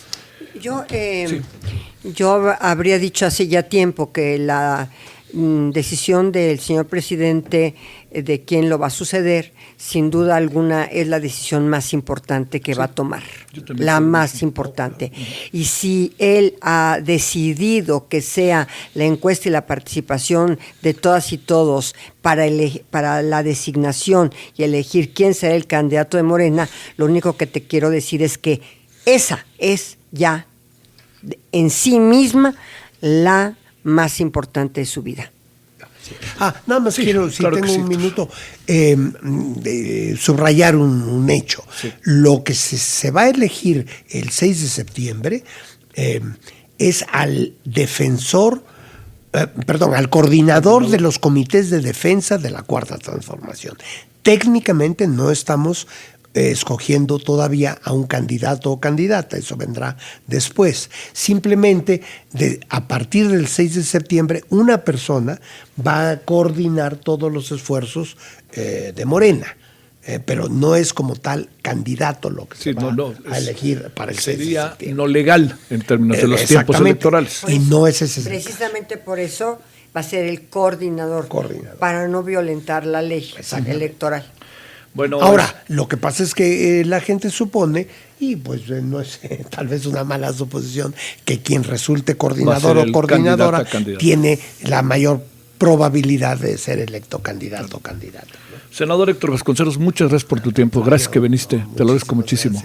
Yo habría dicho hace ya tiempo que la decisión del señor presidente de quién lo va a suceder, sin duda alguna es la decisión más importante que va a tomar, la más importante. Y si él ha decidido que sea la encuesta y la participación de todas y todos para la designación y elegir quién será el candidato de Morena, lo único que te quiero decir es que esa es ya en sí misma la más importante de su vida. Nada más quiero, si claro tengo un minuto, subrayar un hecho. Sí. Lo que se va a elegir el 6 de septiembre es al al coordinador de los comités de defensa de la Cuarta Transformación. Técnicamente no estamos escogiendo todavía a un candidato o candidata, eso vendrá después. Simplemente, a partir del 6 de septiembre, una persona va a coordinar todos los esfuerzos de Morena, pero no es como tal candidato lo que se va a elegir para el 6 de septiembre. Sería no legal en términos de los tiempos electorales. Y no es ese. Precisamente por eso va a ser el coordinador. Para no violentar la ley electoral. Bueno, ahora, lo que pasa es que la gente supone, y pues no es tal vez una mala suposición, que quien resulte coordinador o coordinadora tiene la mayor probabilidad de ser electo candidato o candidata, ¿no? Senador Héctor Vasconcelos, muchas gracias por tu tiempo. Gracias que viniste. Te lo agradezco muchísimo.